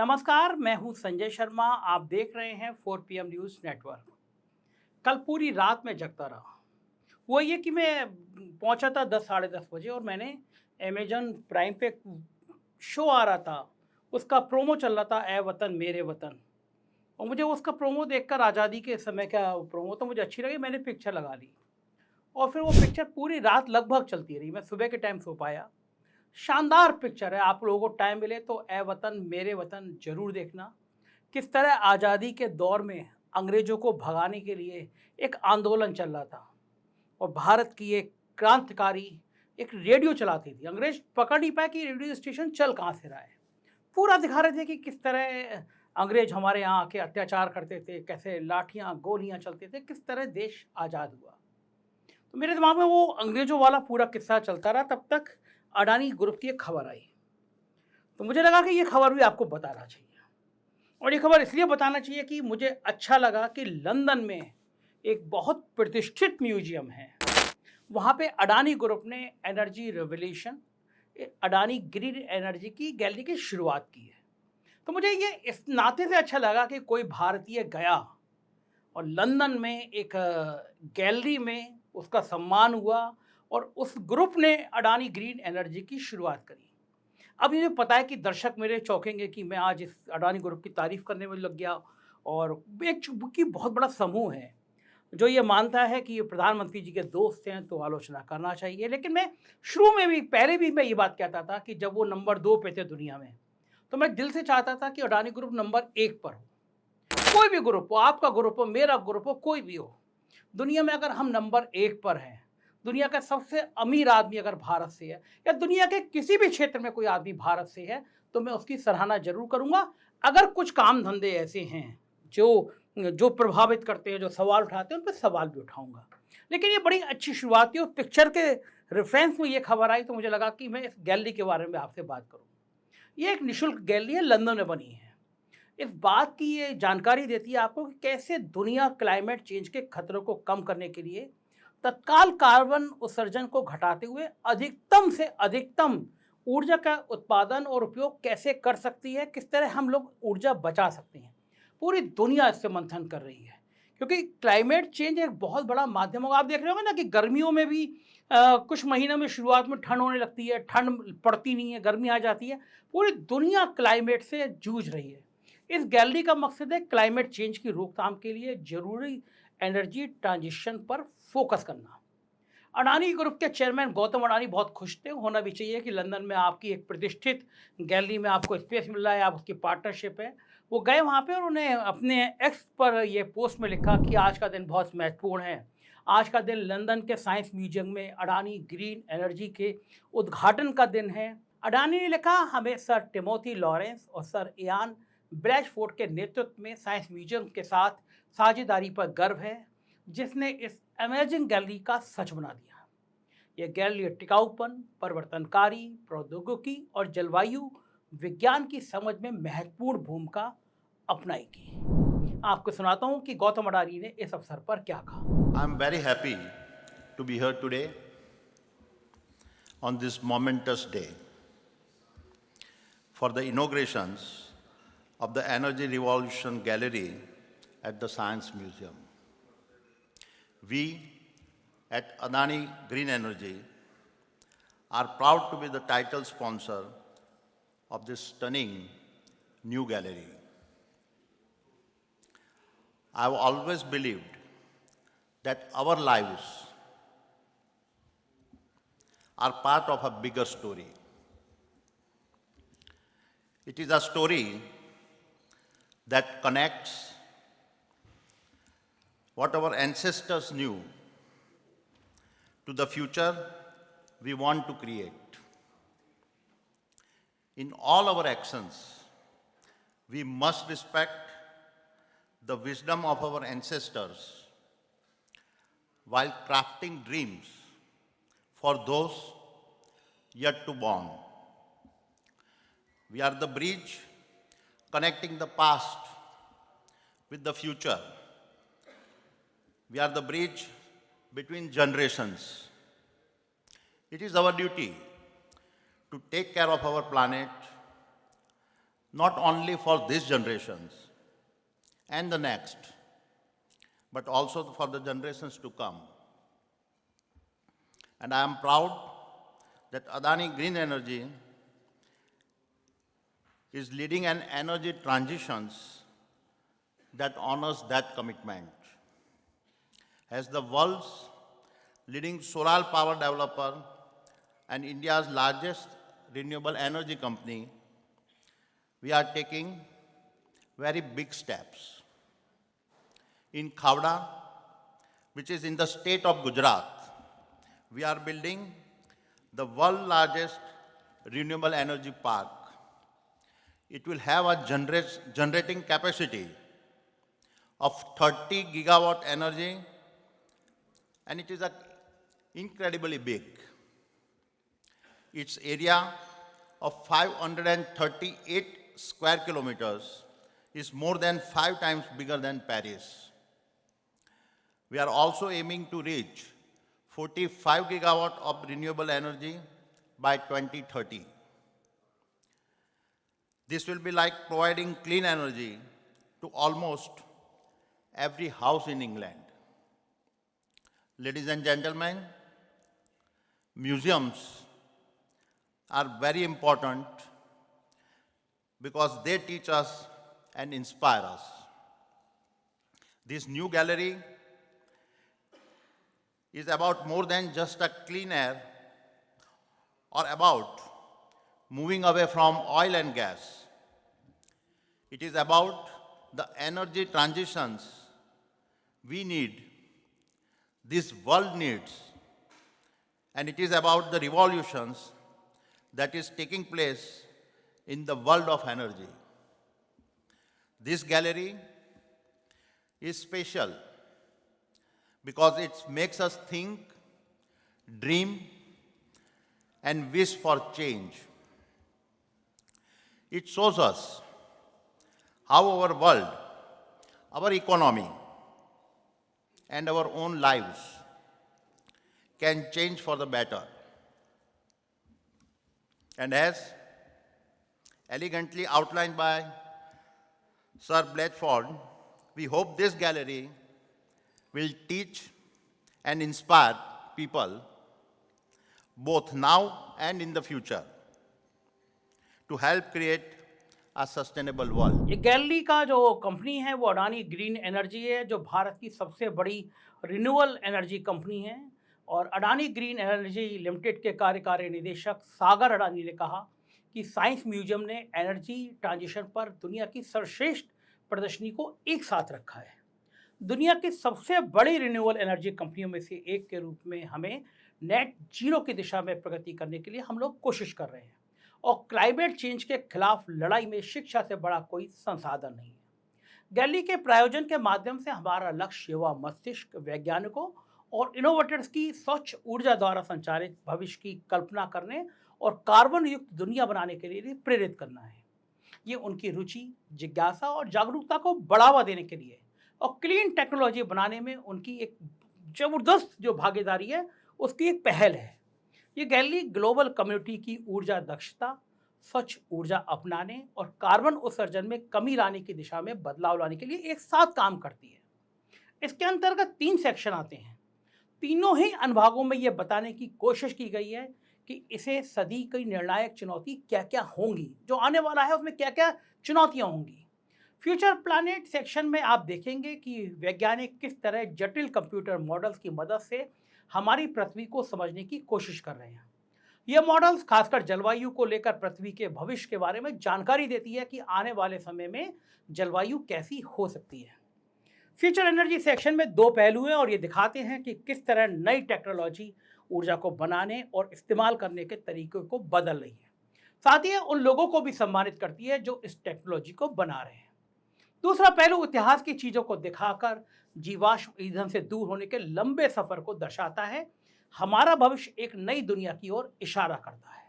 नमस्कार, मैं हूं संजय शर्मा। आप देख रहे हैं 4 PM न्यूज़ नेटवर्क। कल पूरी रात मैं जगता रहा। वो ये कि मैं पहुंचा था 10 साढ़े 10 बजे और मैंने अमेज़न प्राइम पे शो आ रहा था। उसका प्रोमो चल रहा था, ए वतन मेरे वतन। और मुझे उसका प्रोमो देखकर आज़ादी के समय का प्रोमो तो मुझे अच्छी लगी, मैंने पिक्चर लगा ली। और फिर वो पिक्चर पूरी रात लगभग चलती रही। मैं सुबह के टाइम सो पाया। शानदार पिक्चर है, आप लोगों को टाइम मिले तो ए वतन मेरे वतन ज़रूर देखना। किस तरह आज़ादी के दौर में अंग्रेज़ों को भगाने के लिए एक आंदोलन चल रहा था और भारत की एक क्रांतिकारी एक रेडियो चलाती थी। अंग्रेज़ पकड़ नहीं पाए कि रेडियो स्टेशन चल कहाँ से रहा है। पूरा दिखा रहे थे कि किस तरह अंग्रेज़ हमारे यहाँ आके अत्याचार करते थे, कैसे लाठियाँ, गोलियाँ चलते थे, किस तरह देश आज़ाद हुआ। तो मेरे दिमाग में वो अंग्रेज़ों वाला पूरा किस्सा चलता रहा, तब तक अडानी ग्रुप की एक खबर आई। तो मुझे लगा कि ये खबर भी आपको बताना चाहिए। और ये खबर इसलिए बताना चाहिए कि मुझे अच्छा लगा कि लंदन में एक बहुत प्रतिष्ठित म्यूजियम है। वहाँ पे अडानी ग्रुप ने energy revolution, Adani green energy की गैलरी की शुरुआत की है। तो मुझे ये इस नाते से अच्छा लगा कि कोई भारतीय गया और लंदन में एक गैलरी में उसका सम्मान हुआ और उस ग्रुप ने अडानी ग्रीन एनर्जी की शुरुआत करी। अब मुझे पता है कि दर्शक मेरे चौंकेंगे कि मैं आज इस अडानी ग्रुप की तारीफ करने में लग गया और एक चूँकि बहुत बड़ा समूह है जो ये मानता है कि ये प्रधानमंत्री जी के दोस्त हैं तो आलोचना करना चाहिए। लेकिन मैं शुरू में भी पहले भी मैं ये बात कहता था कि जब वो नंबर 2 पे थे दुनिया में, तो मैं दिल से चाहता था कि अडानी ग्रुप नंबर 1 पर हो। कोई भी ग्रुप हो, आपका ग्रुप हो, मेरा ग्रुप हो, कोई भी हो, दुनिया में अगर हम नंबर 1 पर हैं, दुनिया का सबसे अमीर आदमी अगर भारत से है या दुनिया के किसी भी क्षेत्र में कोई आदमी भारत से है, तो मैं उसकी सराहना ज़रूर करूँगा। अगर कुछ काम धंधे ऐसे हैं जो जो प्रभावित करते हैं, जो सवाल उठाते हैं, उन पे सवाल भी उठाऊँगा। लेकिन ये बड़ी अच्छी शुरुआत थी और पिक्चर के रेफ़रेंस में ये खबर आई तो मुझे लगा कि मैं इस गैलरी के बारे में आपसे बात करूँ। ये एक निःशुल्क गैलरी है, लंदन में बनी है। इस बात की ये जानकारी देती है आपको कि कैसे दुनिया क्लाइमेट चेंज के खतरों को कम करने के लिए तत्काल कार्बन उत्सर्जन को घटाते हुए अधिकतम से अधिकतम ऊर्जा का उत्पादन और उपयोग कैसे कर सकती है, किस तरह हम लोग ऊर्जा बचा सकते हैं। पूरी दुनिया इससे मंथन कर रही है क्योंकि क्लाइमेट चेंज एक बहुत बड़ा माध्यम होगा। आप देख रहे होंगे ना कि गर्मियों में भी कुछ महीनों में शुरुआत में ठंड होने लगती है, ठंड पड़ती नहीं है, गर्मी आ जाती है। पूरी दुनिया क्लाइमेट से जूझ रही है। इस गैलरी का मकसद है क्लाइमेट चेंज की रोकथाम के लिए जरूरी एनर्जी ट्रांजिशन पर फोकस करना। अडानी ग्रुप के चेयरमैन गौतम अडानी बहुत खुश थे। होना भी चाहिए कि लंदन में आपकी एक प्रतिष्ठित गैलरी में आपको स्पेस मिल रहा है, आप उसकी पार्टनरशिप है। वो गए वहाँ पे और उन्हें अपने एक्स पर ये पोस्ट में लिखा कि आज का दिन बहुत महत्वपूर्ण है। आज का दिन लंदन के साइंस म्यूजियम में अडानी ग्रीन एनर्जी के उद्घाटन का दिन है। अडानी ने लिखा, हमें सर टिमोथी लॉरेंस और सर इयान ब्रैडफोर्ड के नेतृत्व में साइंस म्यूजियम के साथ साझेदारी पर गर्व है जिसने इस अमेजिंग गैलरी का सच बना दिया। यह गैलरी टिकाऊपन, परिवर्तनकारी प्रौद्योगिकी और जलवायु विज्ञान की समझ में महत्वपूर्ण भूमिका अपनाएगी। आपको सुनाता हूं कि गौतम अडानी ने इस अवसर पर क्या कहा। I'm very happy to be here today on this momentous day for the inaugurations of the Energy Revolution Gallery at the Science Museum. We at Adani Green Energy are proud to be the title sponsor of this stunning new gallery. I've always believed that our lives are part of a bigger story. It is a story that connects what our ancestors knew to the future we want to create. In all our actions, we must respect the wisdom of our ancestors while crafting dreams for those yet to born. We are the bridge connecting the past with the future. We are the bridge between generations. It is our duty to take care of our planet, not only for this generations and the next, but also for the generations to come. And I am proud that Adani Green Energy is leading an energy transitions that honors that commitment. As the world's leading solar power developer and India's largest renewable energy company, we are taking very big steps. In Khavda, which is in the state of Gujarat, we are building the world's largest renewable energy park. It will have a generating capacity of 30 gigawatt energy, and it is incredibly big. Its area of 538 square kilometers is more than 5 times bigger than Paris. We are also aiming to reach 45 gigawatt of renewable energy by 2030. This will be like providing clean energy to almost every house in England. Ladies and gentlemen, museums are very important because they teach us and inspire us. This new gallery is about more than just a clean air or about moving away from oil and gas. It is about the energy transitions we need, this world needs, and it is about the revolutions that is taking place in the world of energy. This gallery is special because it makes us think, dream, and wish for change. It shows us how our world, our economy, and our own lives can change for the better. And as elegantly outlined by Sir Blatchford, we hope this gallery will teach and inspire people both now and in the future to help create a sustainable world. ये gallery का जो company है वो Adani green energy है, जो भारत की सबसे बड़ी रिन्यूएबल एनर्जी कंपनी है। और अडानी ग्रीन एनर्जी लिमिटेड के कार्यकारी निदेशक सागर अडानी ने कहा कि साइंस म्यूजियम ने एनर्जी ट्रांजिशन पर दुनिया की सर्वश्रेष्ठ प्रदर्शनी को एक साथ रखा है। दुनिया की सबसे बड़ी रिन्यूएबल एनर्जी कंपनियों में से एक के रूप में हमें नेट जीरो की दिशा में प्रगति करने के लिए हम लोग कोशिश कर रहे हैं, और क्लाइमेट चेंज के खिलाफ लड़ाई में शिक्षा से बड़ा कोई संसाधन नहीं है। गैलरी के प्रायोजन के माध्यम से हमारा लक्ष्य युवा मस्तिष्क, वैज्ञानिकों और इनोवेटर्स की स्वच्छ ऊर्जा द्वारा संचालित भविष्य की कल्पना करने और कार्बन युक्त दुनिया बनाने के लिए प्रेरित करना है। ये उनकी रुचि, जिज्ञासा और जागरूकता को बढ़ावा देने के लिए और क्लीन टेक्नोलॉजी बनाने में उनकी एक जबरदस्त जो भागीदारी है उसकी एक पहल है। ये गैलरी ग्लोबल कम्युनिटी की ऊर्जा दक्षता, स्वच्छ ऊर्जा अपनाने और कार्बन उत्सर्जन में कमी लाने की दिशा में बदलाव लाने के लिए एक साथ काम करती है। इसके अंतर्गत 3 सेक्शन आते हैं। तीनों ही अनुभागों में ये बताने की कोशिश की गई है कि इसे सदी की निर्णायक चुनौती क्या क्या होंगी, जो आने वाला है उसमें क्या क्या चुनौतियां होंगी। फ्यूचर प्लैनेट सेक्शन में आप देखेंगे कि वैज्ञानिक किस तरह जटिल कंप्यूटर मॉडल्स की मदद से हमारी पृथ्वी को समझने की कोशिश कर रहे हैं। ये मॉडल्स खासकर जलवायु को लेकर पृथ्वी के भविष्य के बारे में जानकारी देती है कि आने वाले समय में जलवायु कैसी हो सकती है। फ्यूचर एनर्जी सेक्शन में 2 पहलू हैं और ये दिखाते हैं कि किस तरह नई टेक्नोलॉजी ऊर्जा को बनाने और इस्तेमाल करने के तरीकों को बदल रही है। साथ ही उन लोगों को भी सम्मानित करती है जो इस टेक्नोलॉजी को बना रहे हैं। दूसरा पहलू इतिहास की चीज़ों को दिखाकर जीवाश्म ईंधन से दूर होने के लंबे सफ़र को दर्शाता है। हमारा भविष्य एक नई दुनिया की ओर इशारा करता है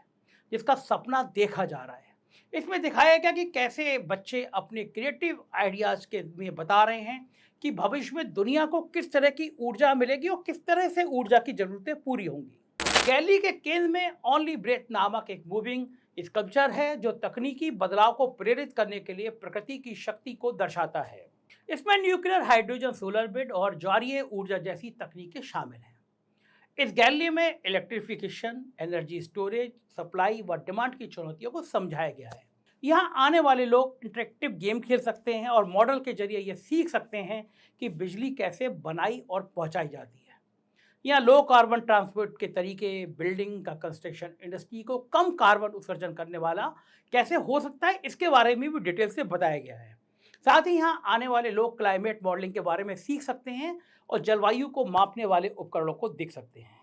जिसका सपना देखा जा रहा है। इसमें दिखाया गया कि कैसे बच्चे अपने क्रिएटिव आइडियाज़ के में बता रहे हैं कि भविष्य में दुनिया को किस तरह की ऊर्जा मिलेगी और किस तरह से ऊर्जा की ज़रूरतें पूरी होंगी। गैलरी के केंद्र में ओनली ब्रेथ नामक एक मूविंग स्कल्पचर है जो तकनीकी बदलाव को प्रेरित करने के लिए प्रकृति की शक्ति को दर्शाता है। इसमें न्यूक्लियर, हाइड्रोजन, सोलर विंड और ज्वारीय ऊर्जा जैसी तकनीकें शामिल हैं। इस गैलरी में इलेक्ट्रिफिकेशन, एनर्जी स्टोरेज, सप्लाई व डिमांड की चुनौतियों को समझाया गया है। यहाँ आने वाले लोग इंटरेक्टिव गेम खेल सकते हैं और मॉडल के जरिए ये सीख सकते हैं कि बिजली कैसे बनाई और पहुँचाई जाती है। यहाँ लो कार्बन ट्रांसपोर्ट के तरीके, बिल्डिंग का कंस्ट्रक्शन, इंडस्ट्री को कम कार्बन उत्सर्जन करने वाला कैसे हो सकता है, इसके बारे में भी डिटेल से बताया गया है। साथ ही यहाँ आने वाले लोग क्लाइमेट मॉडलिंग के बारे में सीख सकते हैं और जलवायु को मापने वाले उपकरणों को देख सकते हैं।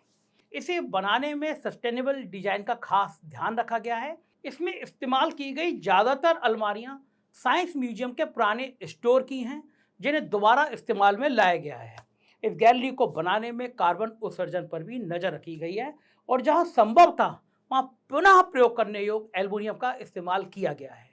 इसे बनाने में सस्टेनेबल डिजाइन का खास ध्यान रखा गया है। इसमें इस्तेमाल की गई ज़्यादातर अलमारियाँ साइंस म्यूजियम के पुराने स्टोर की हैं, जिन्हें दोबारा इस्तेमाल में लाया गया है। इस गैलरी को बनाने में कार्बन उत्सर्जन पर भी नज़र रखी गई है और जहाँ संभव था वहाँ पुनः प्रयोग करने योग्य एल्युमिनियम का इस्तेमाल किया गया है।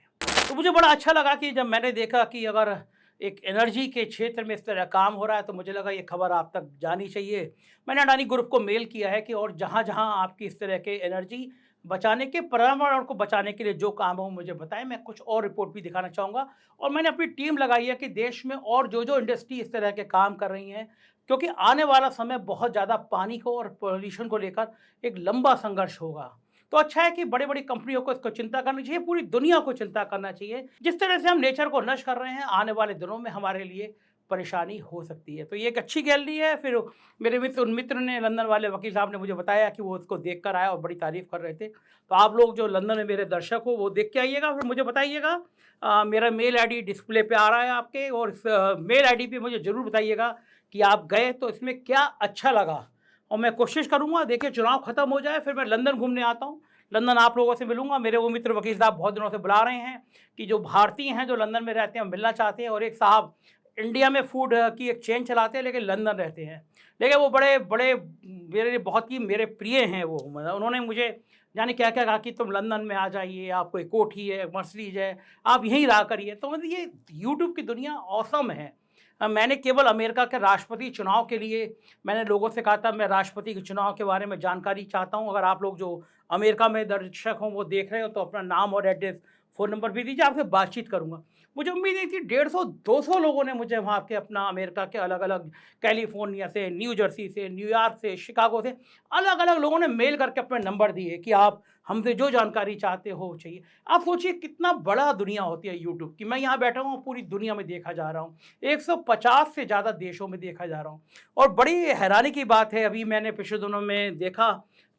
तो मुझे बड़ा अच्छा लगा कि जब मैंने देखा कि अगर एक एनर्जी के क्षेत्र में इस तरह काम हो रहा है, तो मुझे लगा ये खबर आप तक जानी चाहिए। मैंने अडानी ग्रुप को मेल किया है कि और जहाँ जहाँ आपकी इस तरह के एनर्जी बचाने के, पर्यावरण को बचाने के लिए जो काम हो मुझे बताएं। मैं कुछ और रिपोर्ट भी दिखाना चाहूँगा और मैंने अपनी टीम लगाई है कि देश में और जो जो इंडस्ट्री इस तरह के काम कर रही हैं, क्योंकि आने वाला समय बहुत ज़्यादा पानी को और पॉल्यूशन को लेकर एक लंबा संघर्ष होगा। तो अच्छा है कि बड़ी बड़ी कंपनियों को इसको चिंता करनी चाहिए, पूरी दुनिया को चिंता करना चाहिए। जिस तरह से हम नेचर को नष्ट कर रहे हैं, आने वाले दिनों में हमारे लिए परेशानी हो सकती है। तो ये एक अच्छी गैलरी है। फिर मेरे मित्र ने, लंदन वाले वकील साहब ने मुझे बताया कि वो उसको देख कर आया और बड़ी तारीफ़ कर रहे थे। तो आप लोग जो लंदन में मेरे दर्शक हो, वो देख के आइएगा, फिर मुझे बताइएगा। मेरा मेल आईडी डिस्प्ले पे आ रहा है आपके, और इस मेल आईडी पे मुझे ज़रूर बताइएगा कि आप गए तो इसमें क्या अच्छा लगा। और मैं कोशिश करूँगा, देखिए चुनाव ख़त्म हो जाए फिर मैं लंदन घूमने आता हूँ, लंदन आप लोगों से मिलूंगा। मेरे वो मित्र वकील साहब बहुत दिनों से बुला रहे हैं कि जो भारतीय हैं जो लंदन में रहते हैं मिलना चाहते हैं। और एक साहब इंडिया में फूड की एक चेन चलाते हैं लेकिन लंदन रहते हैं, लेकिन वो बड़े बड़े मेरे बहुत ही मेरे प्रिय हैं। वो उन्होंने मुझे जाने क्या क्या कहा कि तुम लंदन में आ जाइए, आपको एक कोठी है, मर्सिडीज है, आप यहीं रहा करिए। तो मतलब ये यूट्यूब की दुनिया औसम है। मैंने केवल अमेरिका के राष्ट्रपति चुनाव के लिए मैंने लोगों से कहा था मैं राष्ट्रपति के चुनाव के बारे में जानकारी चाहता हूं। अगर आप लोग जो अमेरिका में दर्शक हों वो देख रहे हो तो अपना नाम और एड्रेस, फ़ोन नंबर भी दीजिए, आपसे बातचीत करूंगा। मुझे उम्मीद नहीं थी 150-200 लोगों ने मुझे वहाँ के अपना अमेरिका के अलग अलग, कैलिफोर्निया से, न्यू जर्सी से, न्यूयॉर्क से, शिकागो से, अलग अलग लोगों ने मेल करके अपने नंबर दिए कि आप हमसे जो जानकारी चाहते हो चाहिए। आप सोचिए कितना बड़ा दुनिया होती है यूट्यूब की। मैं यहाँ बैठा हूँ, पूरी दुनिया में देखा जा रहा हूँ, 150 से ज़्यादा देशों में देखा जा रहा हूँ। और बड़ी हैरानी की बात है, अभी मैंने पिछले दिनों में देखा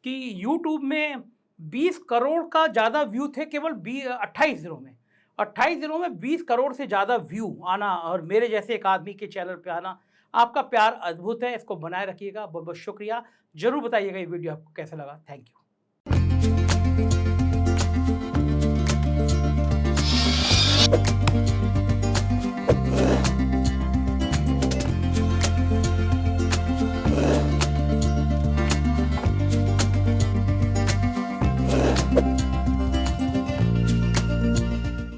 कि यूट्यूब में 20 करोड़ का ज़्यादा व्यू थे केवल 28 दिनों में। 28 दिनों में 20 करोड़ से ज़्यादा व्यू आना और मेरे जैसे एक आदमी के चैनल पे आना, आपका प्यार अद्भुत है। इसको बनाए रखिएगा। बहुत बहुत शुक्रिया। ज़रूर बताइएगा ये वीडियो आपको कैसा लगा। Thank you.